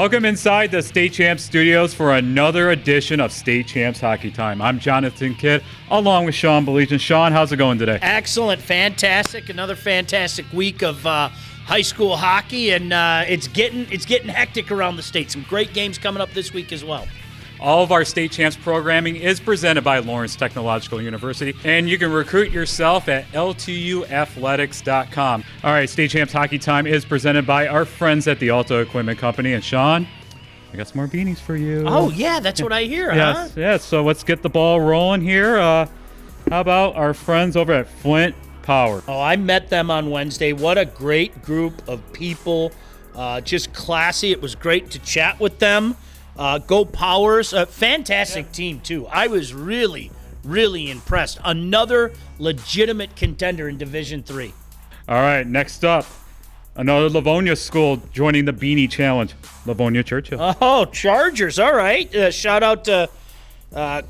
Welcome inside the State Champs studios for another edition of State Champs Hockey Time. I'm Jonathan Kidd, along with Sean Baligian. Sean, how's it going today? Excellent, fantastic. Another fantastic week of high school hockey, and it's getting hectic around the state. Some great games coming up this week as well. All of our State Champs programming is presented by Lawrence Technological University, and you can recruit yourself at ltuathletics.com. All right, State Champs Hockey Time is presented by our friends at the Alto Equipment Company. And Sean, I got some more beanies for you. Oh, yeah, that's what I hear, huh? Yes, so let's get the ball rolling here. How about our friends over at Flint Power? Oh, I met them on Wednesday. What a great group of people. Just classy. It was great to chat with them. Go Powers, a fantastic team too. I was really, really impressed. Another legitimate contender in Division III. All right, next up, another Livonia school joining the Beanie Challenge, Livonia Churchill. Oh, Chargers, all right. Shout out to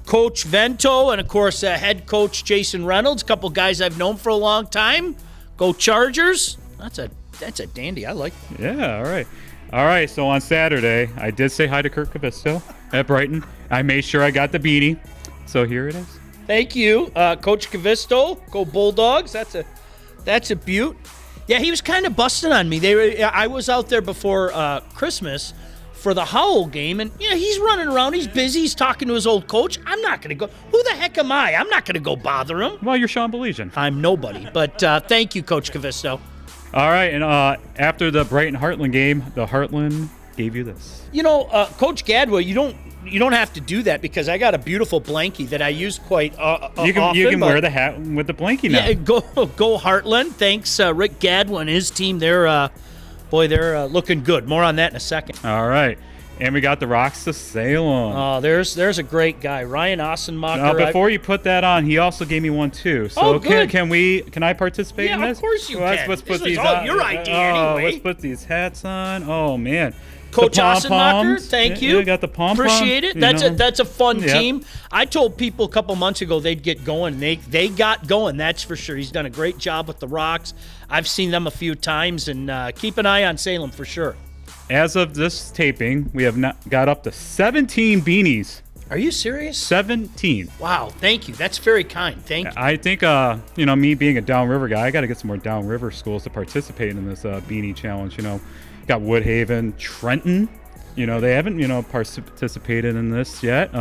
Coach Vento and, of course, head coach Jason Reynolds, a couple guys I've known for a long time. Go Chargers. That's a dandy. I like that. Yeah, all right. All right, so on Saturday, I did say hi to Kurt Cavisto at Brighton. I made sure I got the beanie, so here it is. Thank you, Coach Cavisto. Go Bulldogs. That's a beaut. Yeah, he was kind of busting on me. I was out there before Christmas for the Howell game, and he's running around. He's busy. He's talking to his old coach. I'm not going to go. Who the heck am I? I'm not going to go bother him. Well, you're Sean Baligian. I'm nobody, but thank you, Coach Cavisto. All right, and after the Brighton-Hartland game, the Hartland gave you this. Coach Gadwell, you don't have to do that because I got a beautiful blankie that I use quite often. You can wear the hat with the blankie now. Yeah, go Hartland. Thanks, Rick Gadwell and his team. They're looking good. More on that in a second. All right. And we got the Rocks to Salem. Oh, there's a great guy, Ryan Ossenmacher. Before you put that on, he also gave me one too. So good. Can I participate in this? Yeah, of course you can. Let's put these on. Your idea anyway. Let's put these hats on. Oh man. Coach Ossenmacher, thank you. Yeah, got the pom-pom. Appreciate it. That's a fun team. I told people a couple months ago they'd get going. They got going, that's for sure. He's done a great job with the Rocks. I've seen them a few times, and keep an eye on Salem for sure. As of this taping, we have got up to 17 beanies. Are you serious? 17. Wow, thank you. That's very kind. Thank you. I think, me being a downriver guy, I got to get some more downriver schools to participate in this beanie challenge. Got Woodhaven, Trenton. They haven't, participated in this yet.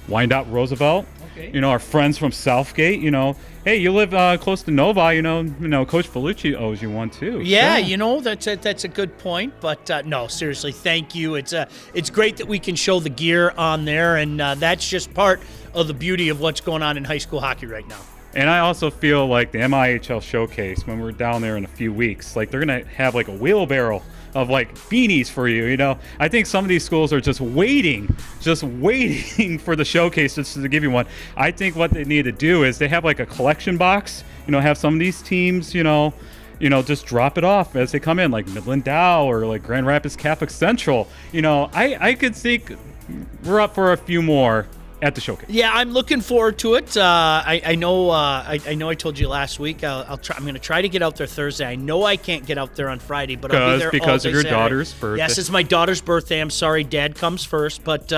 Wyandotte, Roosevelt. Okay. Our friends from Southgate, hey, you live close to Nova, Coach Felucci owes you one too. Yeah, so. That's a good point. But no, seriously, thank you. It's great that we can show the gear on there, and that's just part of the beauty of what's going on in high school hockey right now. And I also feel like the MIHL showcase, when we're down there in a few weeks, like they're going to have like a wheelbarrow of like beanies for you. I think some of these schools are just waiting for the showcase just to give you one. I think what they need to do is they have like a collection box, have some of these teams, just drop it off as they come in, like Midland Dow or like Grand Rapids Catholic Central. I could think we're up for a few more at the showcase. Yeah, I'm looking forward to it. I know I told you last week. I'm going to try to get out there Thursday. I know I can't get out there on Friday, but I'll be there because all day of your Saturday. Daughter's birthday. Yes, it's my daughter's birthday. I'm sorry, Dad comes first, but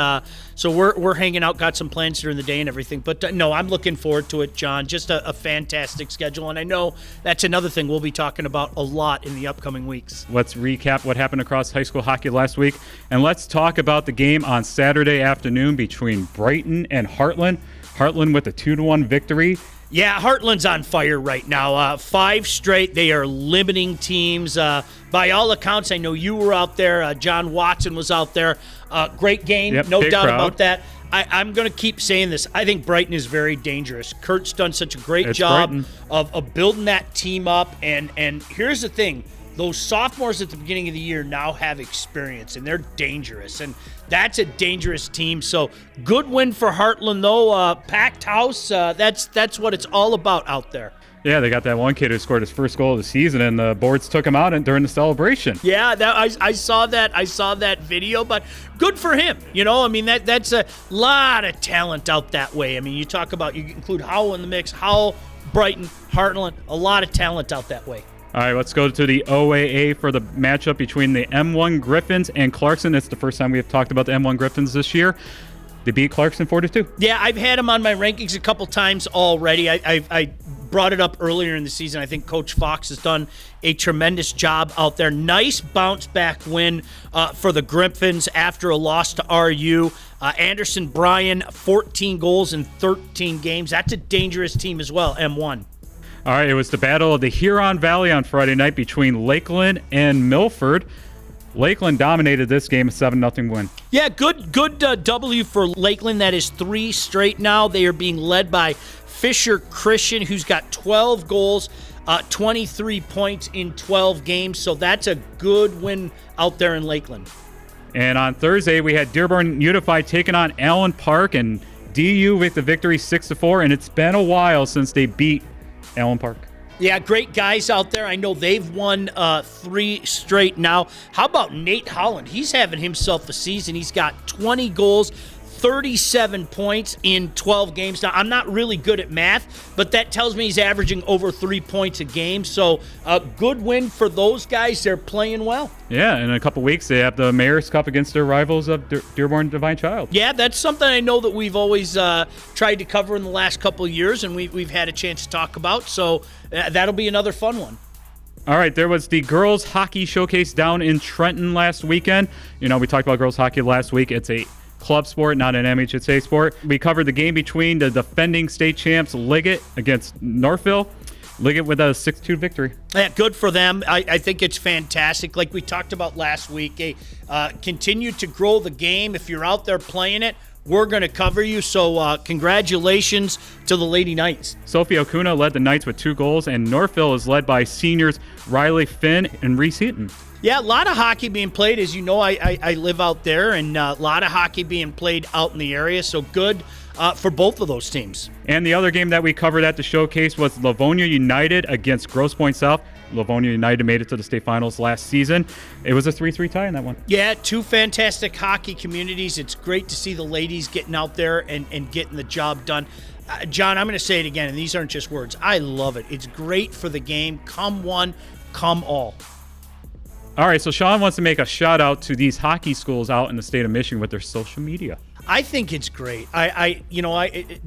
so we're hanging out. Got some plans during the day and everything. But no, I'm looking forward to it, John. Just a fantastic schedule, and I know that's another thing we'll be talking about a lot in the upcoming weeks. Let's recap what happened across high school hockey last week, and let's talk about the game on Saturday afternoon between Brighton and Hartland. Hartland with a 2-1 victory. Yeah, Hartland's on fire right now. 5 straight. They are limiting teams. By all accounts, I know you were out there. John Watson was out there. Great game, yep, no doubt crowd. about that. I'm going to keep saying this. I think Brighton is very dangerous. Kurt's done such a great job of building that team up. And here's the thing. Those sophomores at the beginning of the year now have experience, and they're dangerous. And that's a dangerous team. So good win for Hartland, though. Packed house. That's what it's all about out there. Yeah, they got that one kid who scored his first goal of the season, and the boards took him out during the celebration. Yeah, I saw that. I saw that video, but good for him. That's a lot of talent out that way. You talk about, you include Howell in the mix, Howell, Brighton, Hartland, a lot of talent out that way. All right, let's go to the OAA for the matchup between the M1 Griffins and Clarkston. It's the first time we have talked about the M1 Griffins this year. They beat Clarkston 4-2. Yeah, I've had them on my rankings a couple times already. I brought it up earlier in the season. I think Coach Fox has done a tremendous job out there. Nice bounce-back win for the Griffins after a loss to RU. Anderson Bryan, 14 goals in 13 games. That's a dangerous team as well, M1. All right, it was the Battle of the Huron Valley on Friday night between Lakeland and Milford. Lakeland dominated this game, a 7-0 win. Yeah, good W for Lakeland. That is 3 straight now. They are being led by Fisher Christian, who's got 12 goals, 23 points in 12 games. So that's a good win out there in Lakeland. And on Thursday, we had Dearborn Unified taking on Allen Park, and DU with the victory 6-4. And it's been a while since they beat Allen Park. Yeah, great guys out there. I know they've won 3 straight now. How about Nate Holland? He's having himself a season. He's got 20 goals, 37 points in 12 games. Now, I'm not really good at math, but that tells me he's averaging over 3 points a game. So a good win for those guys. They're playing well. Yeah, in a couple weeks, they have the Mayor's Cup against their rivals of Dearborn Divine Child. Yeah, that's something I know that we've always tried to cover in the last couple of years, and we've had a chance to talk about. So that'll be another fun one. All right, there was the girls hockey showcase down in Trenton last weekend. You know, we talked about girls hockey last week. It's a club sport, not an MHSAA sport. We covered the game between the defending state champs Liggett against Northville. Liggett with a 6-2 victory. Yeah, good for them. I think it's fantastic. Like we talked about last week, continue to grow the game. If you're out there playing it, we're going to cover you. So congratulations to the Lady Knights. Sophie Okuna led the Knights with 2 goals, and Northville is led by seniors Riley Finn and Reese Heaton. Yeah, a lot of hockey being played. As you know, I live out there, and a lot of hockey being played out in the area. So good for both of those teams. And the other game that we covered at the showcase was Livonia United against Grosse Pointe South. Livonia United made it to the state finals last season. It was a 3-3 tie in that one. Yeah, 2 fantastic hockey communities. It's great to see the ladies getting out there and getting the job done. John, I'm going to say it again, and these aren't just words. I love it. It's great for the game. Come one, come all. All right, so Sean wants to make a shout out to these hockey schools out in the state of Michigan with their social media. I think it's great.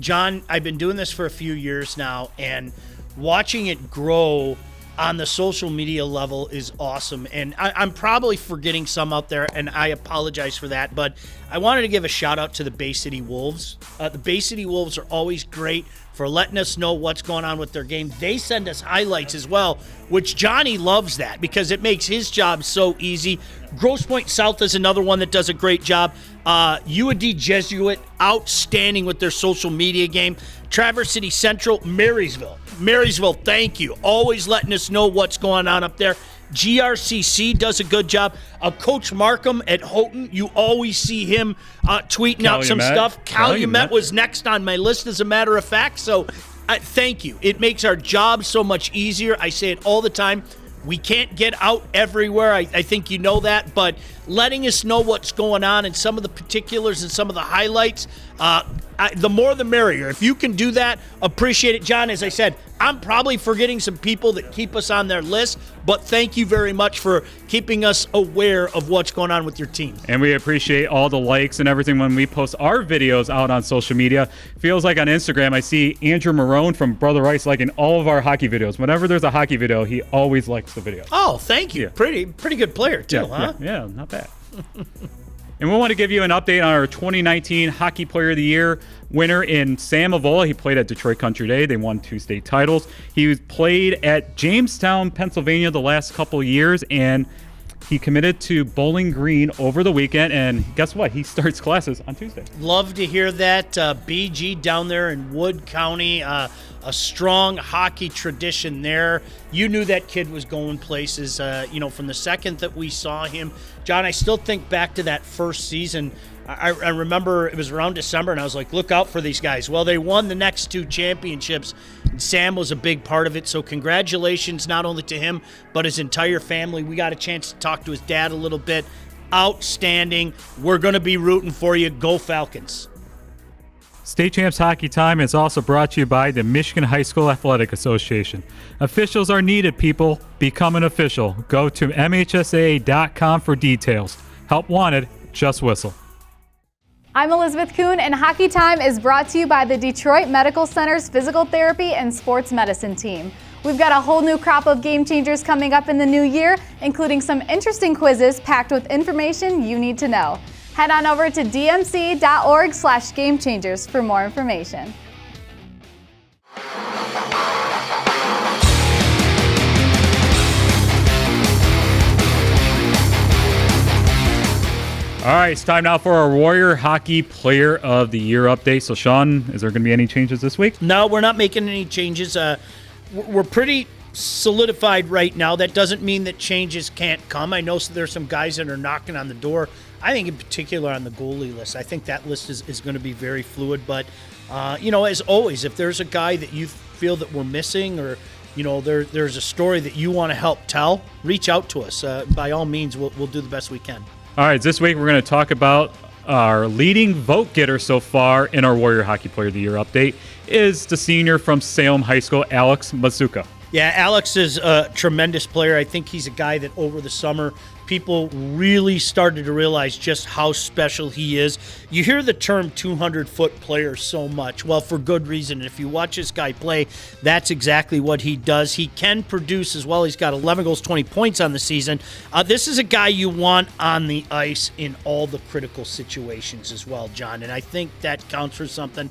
John, I've been doing this for a few years now, and watching it grow on the social media level is awesome. And I'm probably forgetting some out there, and I apologize for that. But I wanted to give a shout out to the Bay City Wolves. The Bay City Wolves are always great for letting us know what's going on with their game. They send us highlights as well, which Johnny loves that because it makes his job so easy. Grosse Pointe South is another one that does a great job. UAD Jesuit, outstanding with their social media game. Traverse City Central, Marysville, thank you. Always letting us know what's going on up there. GRCC does a good job. Coach Markham at Houghton, you always see him tweeting out some stuff. Calumet was next on my list, as a matter of fact. So thank you. It makes our job so much easier. I say it all the time. We can't get out everywhere. I think you know that. But letting us know what's going on and some of the particulars and some of the highlights, the more the merrier. If you can do that, appreciate it. John, as I said, I'm probably forgetting some people that keep us on their list, but thank you very much for keeping us aware of what's going on with your team. And we appreciate all the likes and everything when we post our videos out on social media. Feels like on Instagram, I see Andrew Marone from Brother Rice liking all of our hockey videos. Whenever there's a hockey video, he always likes the video. Oh, thank you. Yeah. Pretty good player, too, huh? Yeah, not bad. And we want to give you an update on our 2019 Hockey Player of the Year winner in Sam Evola. He played at Detroit Country Day. They won 2 state titles. He played at Jamestown, Pennsylvania the last couple of years, and he committed to Bowling Green over the weekend. And guess what? He starts classes on Tuesday. Love to hear that. BG down there in Wood County, a strong hockey tradition there. You knew that kid was going places, from the second that we saw him. John, I still think back to that first season. I remember it was around December, and I was like, look out for these guys. Well, they won the next 2 championships, and Sam was a big part of it. So congratulations not only to him, but his entire family. We got a chance to talk to his dad a little bit. Outstanding. We're going to be rooting for you. Go Falcons. State Champs Hockey Time is also brought to you by the Michigan High School Athletic Association. Officials are needed, people. Become an official. Go to MHSAA.com for details. Help wanted, just whistle. I'm Elizabeth Kuhn, and Hockey Time is brought to you by the Detroit Medical Center's Physical Therapy and Sports Medicine team. We've got a whole new crop of game changers coming up in the new year, including some interesting quizzes packed with information you need to know. Head on over to dmc.org/gamechangers for more information. All right, it's time now for our Warrior Hockey Player of the Year update. So, Sean, is there going to be any changes this week? No, we're not making any changes. We're pretty solidified right now. That doesn't mean that changes can't come. I know there's some guys that are knocking on the door. I think in particular on the goalie list. I think that list is going to be very fluid. But, as always, if there's a guy that you feel that we're missing or, there's a story that you want to help tell, reach out to us. By all means, we'll do the best we can. All right, this week we're going to talk about our leading vote getter so far in our Warrior Hockey Player of the Year update is the senior from Salem High School, Alex Mazuka. Yeah, Alex is a tremendous player. I think he's a guy that over the summer people really started to realize just how special he is. You hear the term 200-foot player so much. Well, for good reason. If you watch this guy play, that's exactly what he does. He can produce as well. He's got 11 goals, 20 points on the season. This is a guy you want on the ice in all the critical situations as well, John. And I think that counts for something.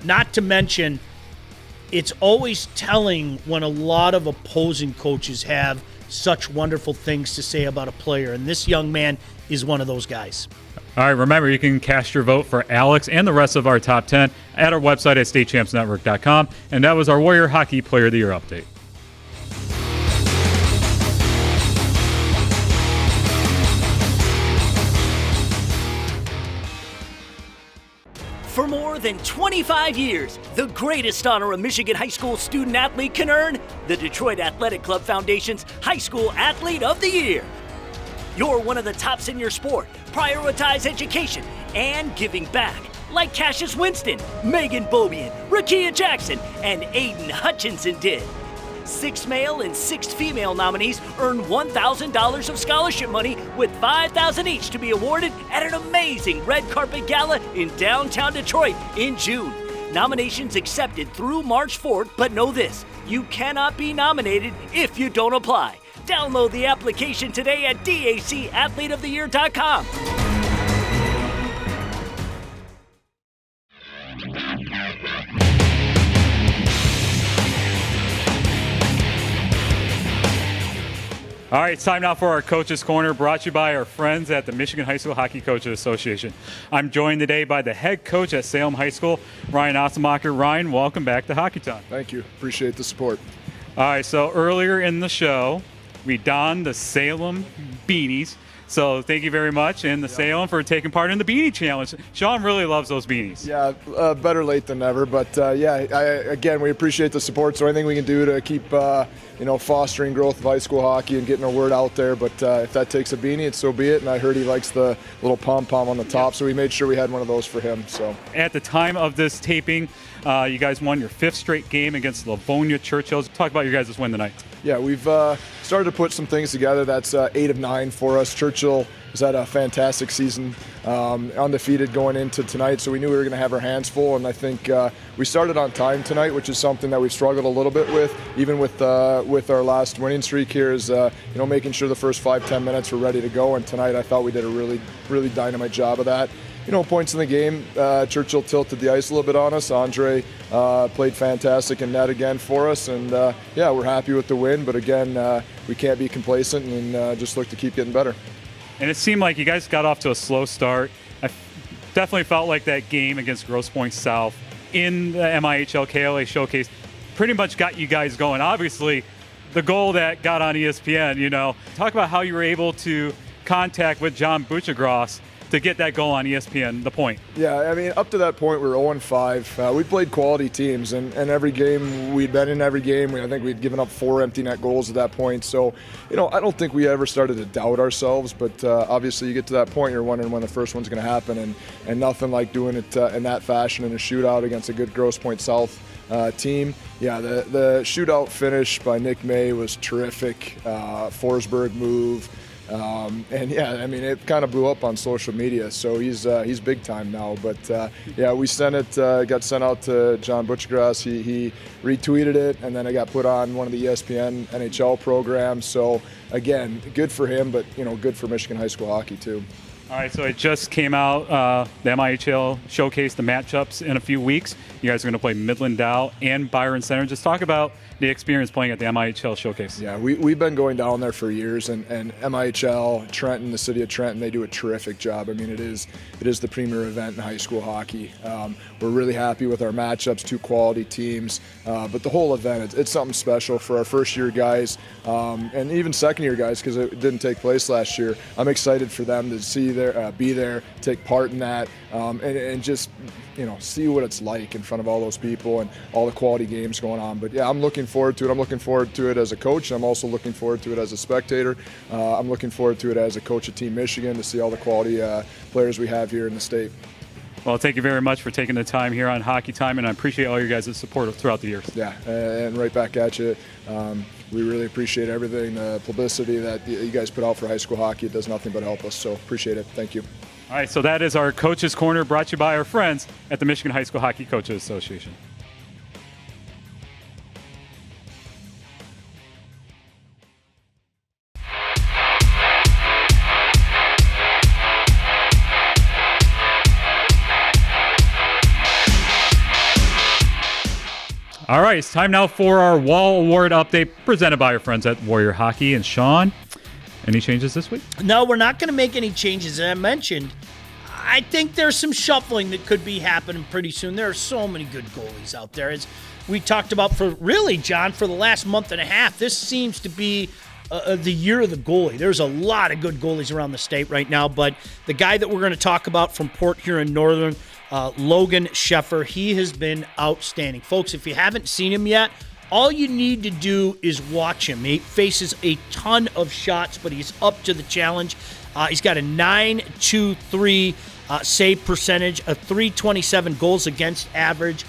Not to mention, it's always telling when a lot of opposing coaches have such wonderful things to say about a player, and this young man is one of those guys. All right, remember, you can cast your vote for Alex and the rest of our top 10 at our website at statechampsnetwork.com, and that was our Warrior Hockey Player of the Year update. For more than 25 years, the greatest honor a Michigan high school student athlete can earn, the Detroit Athletic Club Foundation's High School Athlete of the Year. You're one of the tops in your sport. Prioritize education and giving back, like Cassius Winston, Megan Bobian, Rakia Jackson, and Aiden Hutchinson did. 6 male and 6 female nominees earn $1,000 of scholarship money, with $5,000 each to be awarded at an amazing red carpet gala in downtown Detroit in June. Nominations accepted through March 4th, but know this, you cannot be nominated if you don't apply. Download the application today at dacathleteoftheyear.com. All right, it's time now for our Coach's Corner, brought to you by our friends at the Michigan High School Hockey Coaches Association. I'm joined today by the head coach at Salem High School, Ryan Ossenmacher. Ryan, welcome back to Hockey Time. Thank you. Appreciate the support. All right, so earlier in the show, we donned the Salem Beanies. So thank you very much, and the Salem for taking part in the Beanie Challenge. Sean really loves those beanies. Yeah, better late than never. But again, we appreciate the support. So anything we can do to keep fostering growth of high school hockey and getting our word out there. But if that takes a beanie, it's so be it. And I heard he likes the little pom-pom on the top, so we made sure we had one of those for him. So at the time of this taping, you guys won your 5th straight game against Livonia Churchill. Talk about your guys' win tonight. Yeah, we've started to put some things together. That's 8 of 9 for us. Churchill has had a fantastic season, undefeated going into tonight, so we knew we were going to have our hands full, and I think we started on time tonight, which is something that we've struggled a little bit with, even with our last winning streak here, is making sure the first 5-10 minutes were ready to go, and tonight I thought we did a really, really dynamite job of that. Points in the game, Churchill tilted the ice a little bit on us. Andre played fantastic in net again for us, and we're happy with the win, but again, we can't be complacent and just look to keep getting better. And it seemed like you guys got off to a slow start. I definitely felt like that game against Grosse Pointe South in the MIHL KLA Showcase pretty much got you guys going. Obviously, the goal that got on ESPN, talk about how you were able to contact with John Buchagros to get that goal on ESPN, the point. Yeah, I mean, up to that point, we were 0-5. We played quality teams, and every game, we'd been in every game. I think we'd given up 4 empty net goals at that point. So, I don't think we ever started to doubt ourselves, but obviously you get to that point, you're wondering when the first one's going to happen, and nothing like doing it in that fashion in a shootout against a good Grosse Pointe South team. Yeah, the shootout finish by Nick May was terrific. Forsberg move. And yeah, I mean, it kind of blew up on social media, so he's big time now. But yeah, we sent it, got sent out to John Butchergrass. He retweeted it, and then it got put on one of the ESPN NHL programs. So again, good for him, but good for Michigan high school hockey too. All right, so it just came out, the MIHL showcased the matchups in a few weeks. You guys are going to play Midland Dow and Byron Center. Just talk about the experience playing at the MIHL showcase. Yeah, we've been going down there for years, and MIHL, Trenton, the city of Trenton, they do a terrific job. I mean, it is the premier event in high school hockey. We're really happy with our matchups, 2 quality teams, but the whole event, it's something special for our first-year guys, and even second-year guys, because it didn't take place last year. I'm excited for them to be there, take part in that, and just see what it's like in front of all those people and all the quality games going on. But yeah, I'm looking forward to it. I'm looking forward to it as a coach. I'm also looking forward to it as a spectator. I'm looking forward to it as a coach of Team Michigan to see all the quality players we have here in the state. Well, thank you very much for taking the time here on Hockey Time, and I appreciate all your guys' support throughout the years. Yeah, and right back at you. We really appreciate everything, the publicity that you guys put out for high school hockey. It does nothing but help us, so appreciate it. Thank you. All right, so that is our Coaches Corner, brought to you by our friends at the Michigan High School Hockey Coaches Association. All right, it's time now for our Wall Award update presented by our friends at Warrior Hockey. And Sean, any changes this week? No, we're not going to make any changes. As I mentioned, I think there's some shuffling that could be happening pretty soon. There are so many good goalies out there. As we talked about for the last month and a half, this seems to be the year of the goalie. There's a lot of good goalies around the state right now, but the guy that we're going to talk about from Port Huron Northern, Logan Sheffer, he has been outstanding. Folks, if you haven't seen him yet, all you need to do is watch him. He faces a ton of shots, but he's up to the challenge. He's got a .923 save percentage, a .327 goals against average.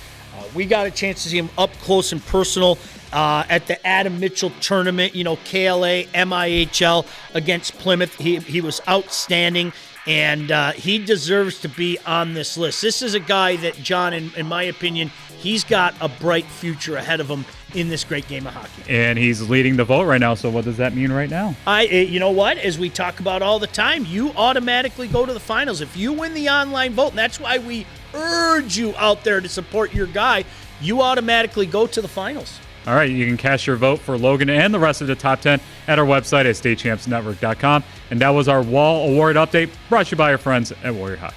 We got a chance to see him up close and personal at the Adam Mitchell tournament, KLA, MIHL against Plymouth. He was outstanding, and he deserves to be on this list. This is a guy that, John, in my opinion, he's got a bright future ahead of him in this great game of hockey. And he's leading the vote right now, so what does that mean right now? You know what? As we talk about all the time, you automatically go to the finals. If you win the online vote, and that's why we urge you out there to support your guy, you automatically go to the finals. All right, you can cast your vote for Logan and the rest of the top 10 at our website at statechampsnetwork.com. And that was our Wall Award update, brought to you by our friends at Warrior Hockey.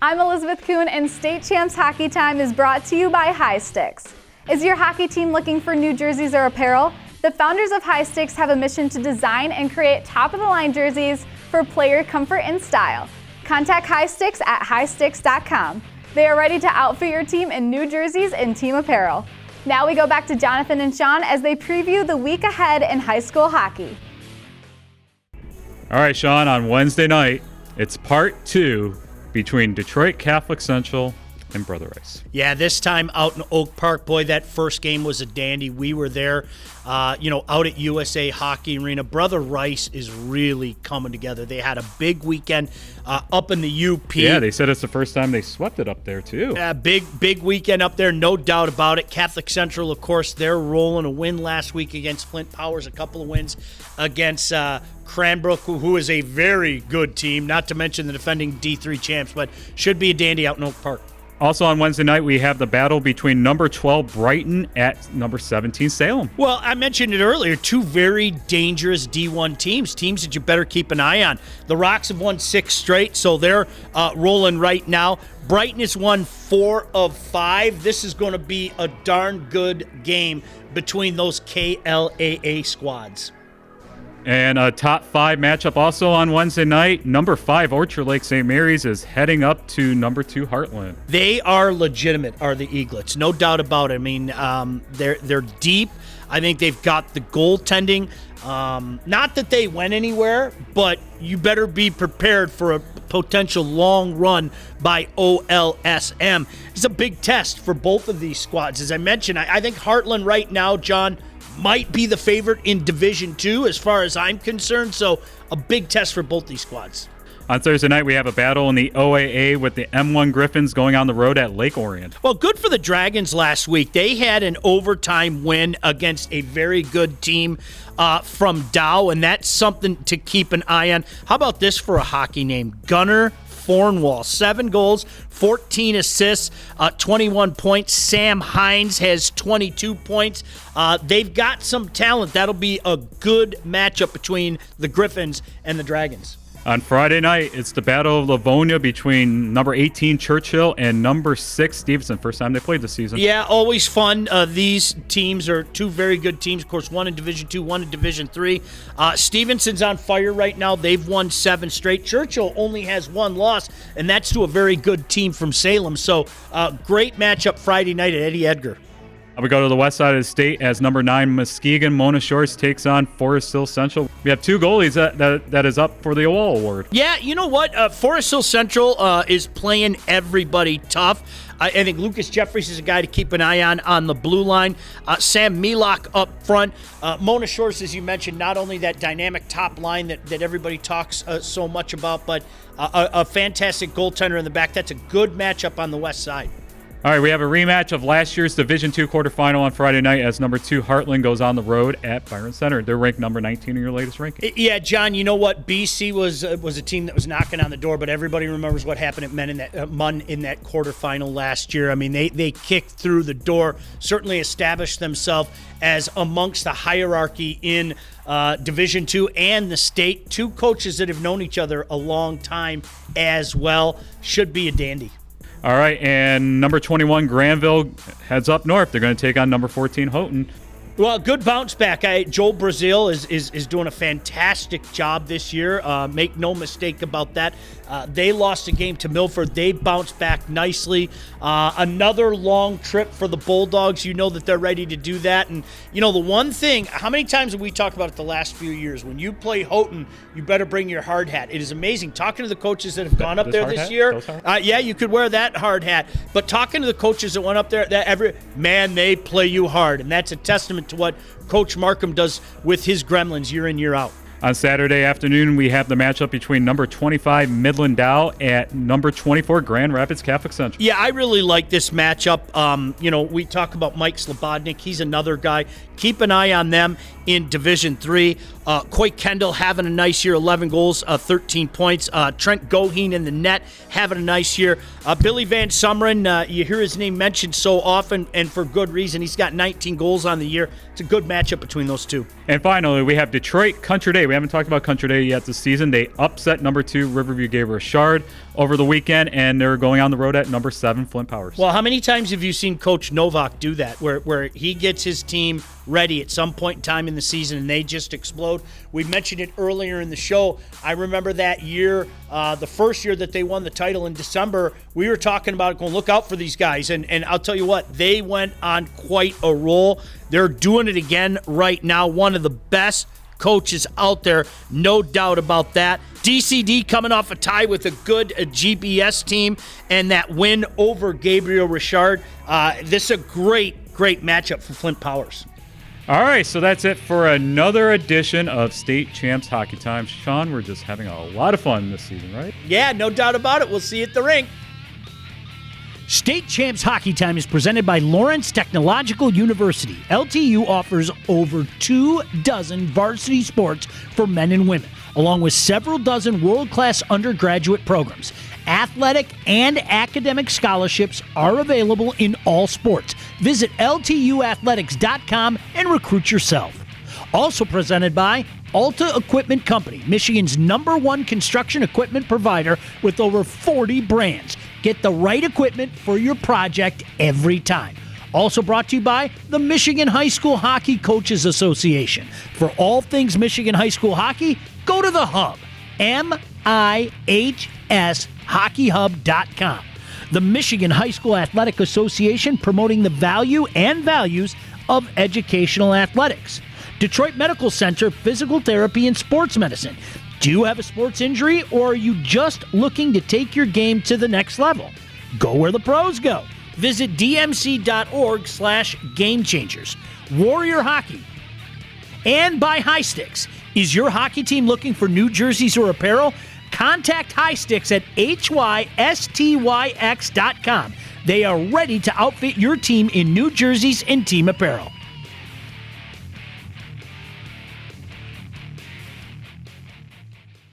I'm Elizabeth Kuhn, and State Champs Hockey Time is brought to you by Hystyx. Is your hockey team looking for new jerseys or apparel? The founders of Hystyx have a mission to design and create top-of-the-line jerseys for player comfort and style. Contact Hystyx at hystyx.com. They are ready to outfit your team in new jerseys and team apparel. Now we go back to Jonathan and Sean as they preview the week ahead in high school hockey. All right, Sean, on Wednesday night, it's part 2 between Detroit Catholic Central and Brother Rice. Yeah, this time out in Oak Park. Boy, that first game was a dandy. We were there, out at USA Hockey Arena. Brother Rice is really coming together. They had a big weekend up in the UP. Yeah, they said it's the first time they swept it up there, too. Big weekend up there, no doubt about it. Catholic Central, of course, they're rolling. A win last week against Flint Powers, a couple of wins against Cranbrook, who is a very good team, not to mention the defending D3 champs, but should be a dandy out in Oak Park. Also on Wednesday night, we have the battle between number 12 Brighton at number 17 Salem. Well, I mentioned it earlier, two very dangerous D1 teams that you better keep an eye on. The Rocks have won 6 straight, so they're rolling right now. Brighton has won 4 of 5. This is going to be a darn good game between those KLAA squads. And a top 5 matchup also on Wednesday night. Number 5 Orchard Lake St. Mary's is heading up to number 2 Hartland. They are legitimate, are the Eaglets, no doubt about it. I mean, they're deep. I think they've got the goaltending. Not that they went anywhere, but you better be prepared for a potential long run by OLSM. It's a big test for both of these squads. As I mentioned, I think Hartland right now, John, might be the favorite in Division II as far as I'm concerned, so a big test for both these squads. On Thursday night, we have a battle in the OAA with the M1 Griffins going on the road at Lake Orion. Well, good for the Dragons last week. They had an overtime win against a very good team from Dow, and that's something to keep an eye on. How about this for a hockey name? Gunnar Fornwall, 7 goals, 14 assists, 21 points. Sam Hines has 22 points. They've got some talent. That'll be a good matchup between the Griffins and the Dragons. On Friday night, it's the Battle of Livonia between number 18 Churchill and number 6 Stevenson. First time they played this season. Yeah, always fun. These teams are 2 very good teams. Of course, one in Division II, one in Division III. Stevenson's on fire right now. They've won 7 straight. Churchill only has 1 loss, and that's to a very good team from Salem. So, great matchup Friday night at Eddie Edgar. We go to the west side of the state as number 9 Muskegon Mona Shores takes on Forest Hill Central. We have 2 goalies that is up for the Evola Award. Yeah, you know what? Forest Hill Central is playing everybody tough. I think Lucas Jeffries is a guy to keep an eye on the blue line. Sam Milok up front. Mona Shores, as you mentioned, not only that dynamic top line that everybody talks so much about, but a fantastic goaltender in the back. That's a good matchup on the west side. All right, we have a rematch of last year's Division II quarterfinal on Friday night as number 2 Hartland goes on the road at Byron Center. They're ranked number 19 in your latest ranking. Yeah, John, you know what? BC was a team that was knocking on the door, but everybody remembers what happened at Munn in that quarterfinal last year. I mean, they kicked through the door, certainly established themselves as amongst the hierarchy in Division II and the state. 2 coaches that have known each other a long time as well. Should be a dandy. All right, and number 21 Grandville heads up north. They're going to take on number 14 Houghton. Well, good bounce back. Joel Brazil is doing a fantastic job this year. Make no mistake about that. They lost a game to Milford. They bounced back nicely. Another long trip for the Bulldogs. You know that they're ready to do that. And, you know, the one thing, how many times have we talked about it the last few years? When you play Houghton, you better bring your hard hat. It is amazing. Talking to the coaches that have gone up there this year. Yeah, you could wear that hard hat. But talking to the coaches that went up there, they play you hard. And that's a testament to what Coach Markham does with his Gremlins year in, year out. On Saturday afternoon, we have the matchup between number 25 Midland Dow at number 24 Grand Rapids Catholic Central. Yeah, I really like this matchup. We talk about Mike Slobodnik. He's another guy. Keep an eye on them in Division III. Coy Kendall having a nice year, 11 goals, 13 points. Trent Goheen in the net having a nice year. Billy Van Summeren, you hear his name mentioned so often, and for good reason. He's got 19 goals on the year. It's a good matchup between those 2. And finally, we have Detroit Country Day. We haven't talked about Country Day yet this season. They upset number 2 Riverview Gay Richard over the weekend, and they're going on the road at number 7 Flint Powers. Well, how many times have you seen Coach Novak do that, where he gets his team ready at some point in time in the season and they just explode? We mentioned it earlier in the show. I remember that year, the first year that they won the title in December, we were talking about it, going, look out for these guys. And I'll tell you what, they went on quite a roll. They're doing it again right now. One of the best coaches out there, no doubt about that. DCD coming off a tie with a good GBS team and that win over Gabriel Richard. This is a great matchup for Flint Powers. All right, so that's it for another edition of State Champs Hockey Time. Sean, we're just having a lot of fun this season, right? Yeah, no doubt about it. We'll see you at the rink. State Champs Hockey Time is presented by Lawrence Technological University. LTU offers over 24 varsity sports for men and women. along with several dozen world-class undergraduate programs. Athletic and academic scholarships are available in all sports. Visit LTUathletics.com and recruit yourself. Also presented by Alta Equipment Company, Michigan's #1 construction equipment provider with over 40 brands. Get the right equipment for your project every time. Also brought to you by the Michigan High School Hockey Coaches Association. For all things Michigan High School hockey, go to the Hub, MIHSHockeyHub.com. The Michigan High School Athletic Association, promoting the value and values of educational athletics. Detroit Medical Center, Physical Therapy and Sports Medicine. Do you have a sports injury, or are you just looking to take your game to the next level? Go where the pros go. Visit dmc.org/Game Changers. Warrior Hockey. And by Hystyx. Is your hockey team looking for new jerseys or apparel? Contact Hystyx at hystyx.com. They are ready to outfit your team in new jerseys and team apparel.